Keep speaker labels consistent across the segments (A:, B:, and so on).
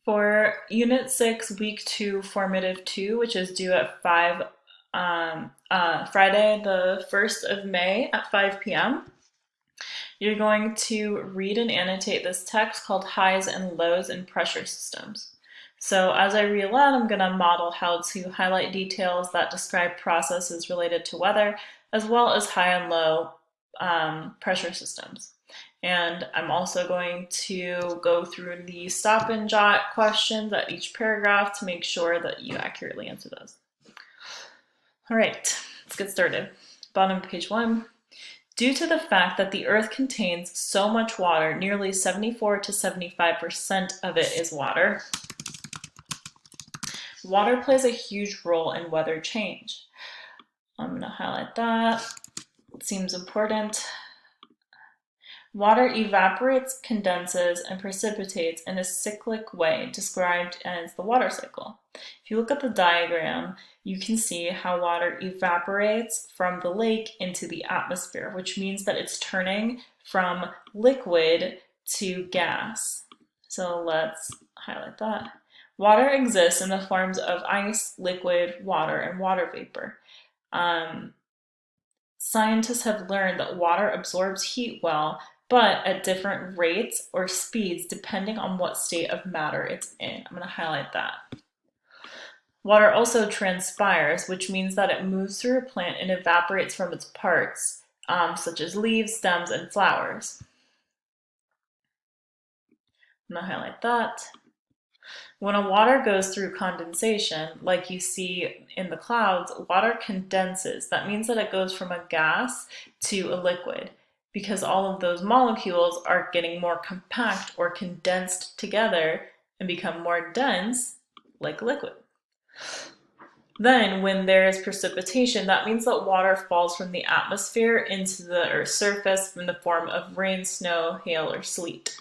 A: For Unit 6, Week 2, Formative 2, which is due at Friday, the 1st of May at 5 p.m., you're going to read and annotate this text called Highs and Lows in Pressure Systems. So as I read aloud, I'm going to model how to highlight details that describe processes related to weather, as well as high and low pressure systems. And I'm also going to go through the stop and jot questions at each paragraph to make sure that you accurately answer those. All right, let's get started. Bottom of page 1. Due to the fact that the Earth contains so much water, nearly 74 to 75% of it is water, water plays a huge role in weather change. I'm going to highlight that. It seems important. Water evaporates, condenses, and precipitates in a cyclic way described as the water cycle. If you look at the diagram, you can see how water evaporates from the lake into the atmosphere, which means that it's turning from liquid to gas. So let's highlight that. Water exists in the forms of ice, liquid, water, and water vapor. Scientists have learned that water absorbs heat well, but at different rates or speeds depending on what state of matter it's in. I'm going to highlight that. Water also transpires, which means that it moves through a plant and evaporates from its parts, such as leaves, stems, and flowers. I'm going to highlight that. When a water goes through condensation, like you see in the clouds, water condenses. That means that it goes from a gas to a liquid because all of those molecules are getting more compact or condensed together and become more dense like liquid. Then when there is precipitation, that means that water falls from the atmosphere into the Earth's surface in the form of rain, snow, hail, or sleet.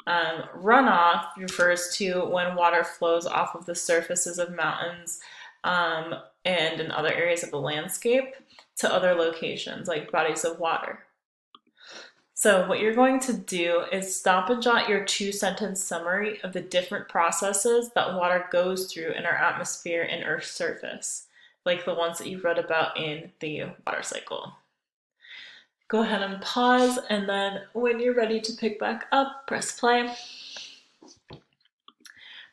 A: Runoff refers to when water flows off of the surfaces of mountains and in other areas of the landscape to other locations like bodies of water. So what you're going to do is stop and jot your 2-sentence summary of the different processes that water goes through in our atmosphere and Earth's surface, like the ones that you've read about in the water cycle. Go ahead and pause, and then when you're ready to pick back up, press play.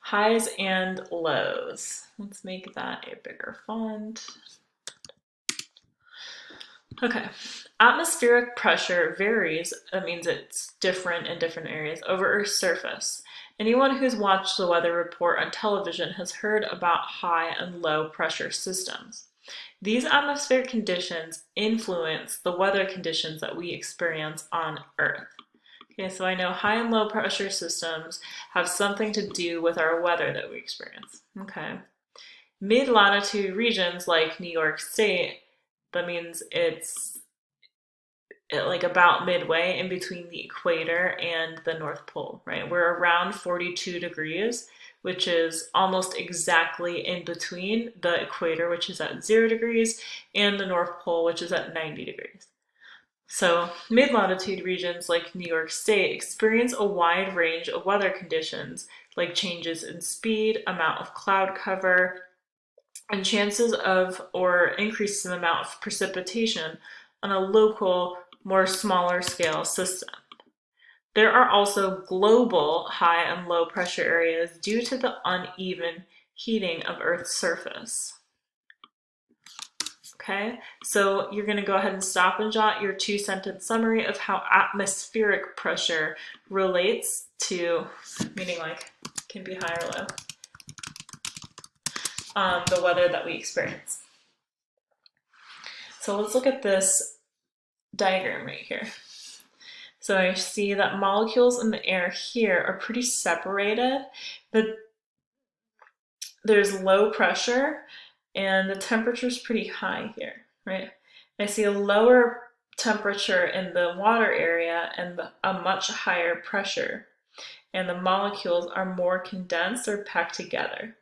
A: Highs and lows. Let's make that a bigger font. Okay. Atmospheric pressure varies. That means it's different in different areas over Earth's surface. Anyone who's watched the weather report on television has heard about high and low pressure systems. These atmospheric conditions influence the weather conditions that we experience on Earth. Okay, so I know high and low pressure systems have something to do with our weather that we experience. Okay. Mid-latitude regions like New York State, that means it's like about midway in between the equator and the North Pole, right? We're around 42 degrees, which is almost exactly in between the equator, which is at 0 degrees, and the North Pole, which is at 90 degrees. So mid-latitude regions like New York State experience a wide range of weather conditions, like changes in speed, amount of cloud cover, and chances of or increases in the amount of precipitation on a local, more smaller scale system. There are also global high and low pressure areas due to the uneven heating of Earth's surface. Okay, so you're going to go ahead and stop and jot your 2-sentence summary of how atmospheric pressure relates to, meaning like can be high or low, the weather that we experience. So let's look at this diagram right here. So I see that molecules in the air here are pretty separated, but there's low pressure and the temperature is pretty high here, right? I see a lower temperature in the water area and a much higher pressure, and the molecules are more condensed or packed together.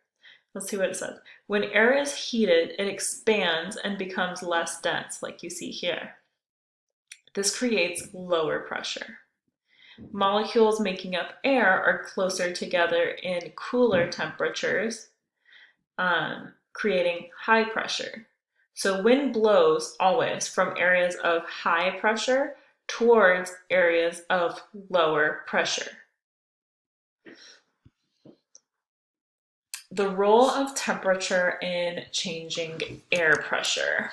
A: Let's see what it says. When air is heated, it expands and becomes less dense, like you see here. This creates lower pressure. Molecules making up air are closer together in cooler temperatures, creating high pressure. So wind blows always from areas of high pressure towards areas of lower pressure. The role of temperature in changing air pressure.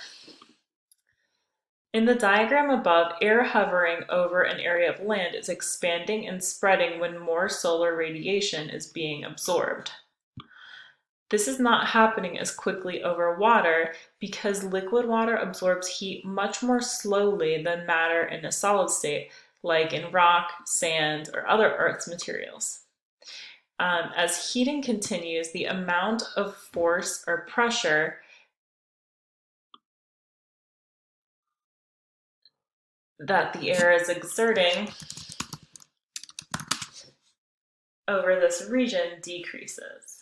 A: In the diagram above, air hovering over an area of land is expanding and spreading when more solar radiation is being absorbed. This is not happening as quickly over water because liquid water absorbs heat much more slowly than matter in a solid state, like in rock, sand, or other Earth's materials. As heating continues, the amount of force or pressure that the air is exerting over this region decreases.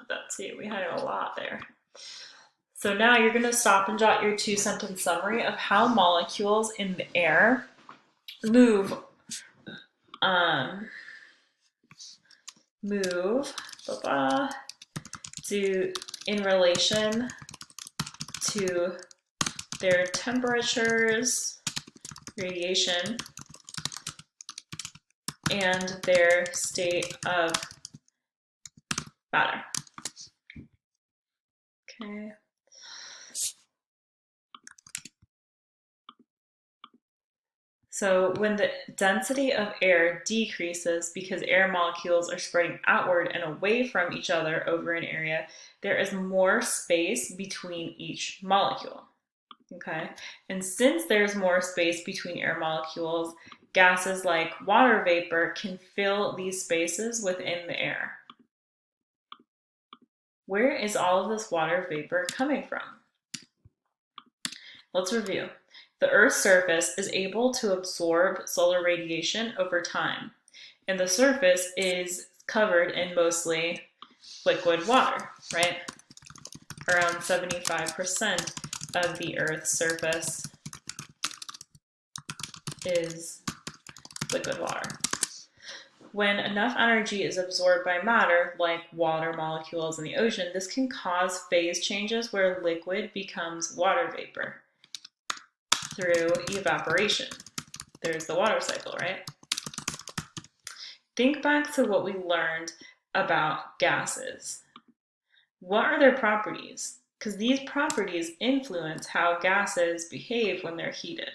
A: That's it. We had a lot there. So now you're going to stop and jot your 2-sentence summary of how molecules in the air move in relation to their temperatures, radiation, and their state of matter. Okay. So when the density of air decreases because air molecules are spreading outward and away from each other over an area, there is more space between each molecule. Okay, and since there's more space between air molecules, gases like water vapor can fill these spaces within the air. Where is all of this water vapor coming from? Let's review. The Earth's surface is able to absorb solar radiation over time, and the surface is covered in mostly liquid water, right? Around 75% of the Earth's surface is liquid water. When enough energy is absorbed by matter, like water molecules in the ocean, this can cause phase changes where liquid becomes water vapor through evaporation. There's the water cycle, right? Think back to what we learned about gases. What are their properties? Because these properties influence how gases behave when they're heated.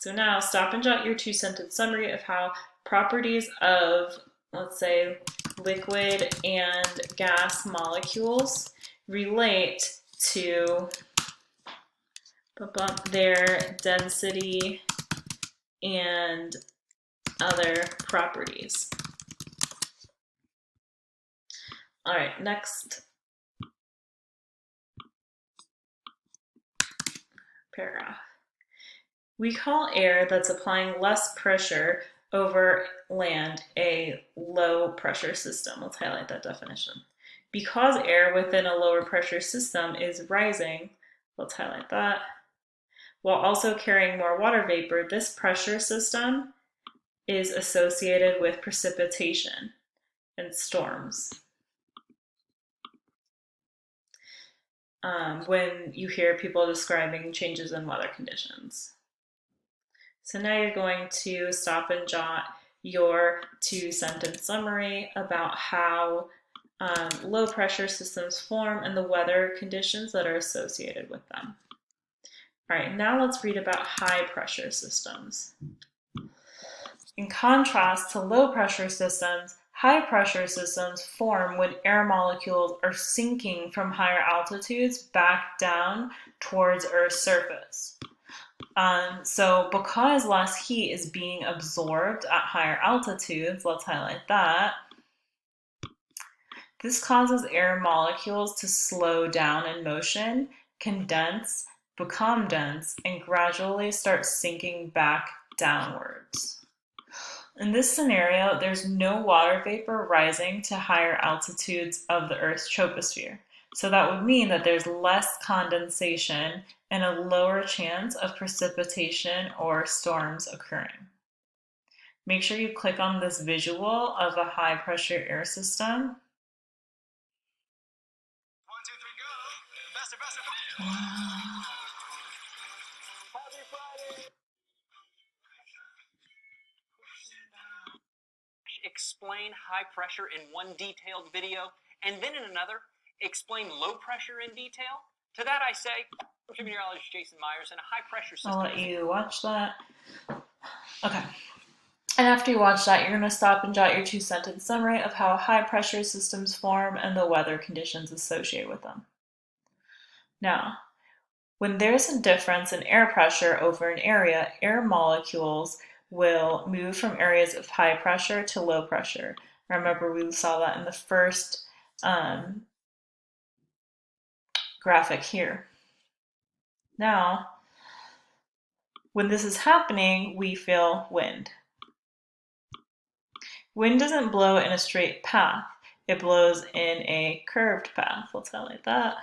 A: So now stop and jot your 2-sentence summary of how properties of, let's say, liquid and gas molecules relate to their density and other properties. All right, next paragraph. We call air that's applying less pressure over land a low pressure system. Let's highlight that definition. Because air within a lower pressure system is rising, let's highlight that, while also carrying more water vapor, this pressure system is associated with precipitation and storms. When you hear people describing changes in weather conditions. So now you're going to stop and jot your 2-sentence summary about how low pressure systems form and the weather conditions that are associated with them. All right, now let's read about high pressure systems. In contrast to low pressure systems, high pressure systems form when air molecules are sinking from higher altitudes back down towards Earth's surface. So because less heat is being absorbed at higher altitudes, let's highlight that, this causes air molecules to slow down in motion, condense, become dense, and gradually start sinking back downwards. In this scenario, there's no water vapor rising to higher altitudes of the Earth's troposphere. So that would mean that there's less condensation and a lower chance of precipitation or storms occurring. Make sure you click on this visual of a high pressure air system.
B: One, two, three, go. Faster, faster, faster. Happy Friday. Explain high pressure in one detailed video, and then in another, explain low pressure in detail? To that I say, I'm meteorologist Jason Myers, and a high pressure system.
A: I'll let you watch that. Okay. And after you watch that, you're going to stop and jot your 2-sentence summary of how high pressure systems form and the weather conditions associated with them. Now, when there's a difference in air pressure over an area, air molecules will move from areas of high pressure to low pressure. Remember, we saw that in the first graphic here. Now, when this is happening, we feel wind. Wind doesn't blow in a straight path. It blows in a curved path. Let's highlight that.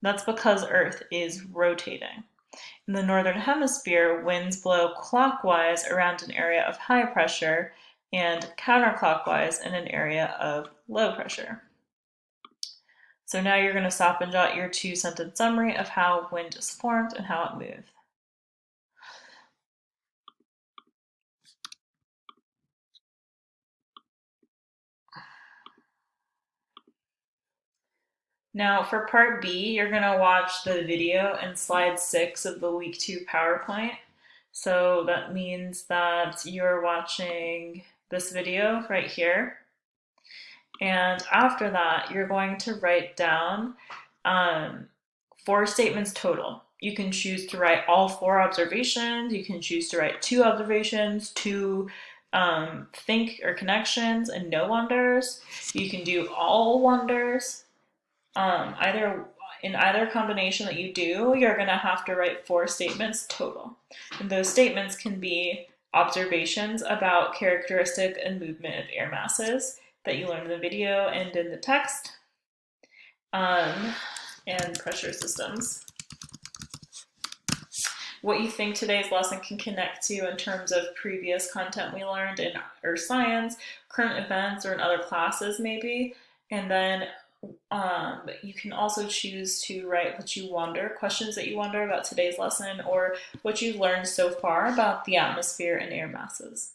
A: That's because Earth is rotating. In the northern hemisphere, winds blow clockwise around an area of high pressure and counterclockwise in an area of low pressure. So now you're going to stop and jot your 2-sentence summary of how wind is formed and how it moves. Now for part B, you're going to watch the video in slide 6 of the week 2 PowerPoint. So that means that you're watching this video right here. And after that, you're going to write down 4 statements total. You can choose to write all 4 observations. You can choose to write 2 observations, 2 think or connections, and no wonders. You can do all wonders. In either combination that you do, you're going to have to write 4 statements total. And those statements can be observations about characteristic and movement of air masses that you learned in the video and in the text, and pressure systems. What you think today's lesson can connect to in terms of previous content we learned in earth science, current events, or in other classes maybe. And then you can also choose to write what you wonder, questions that you wonder about today's lesson, or what you've learned so far about the atmosphere and air masses.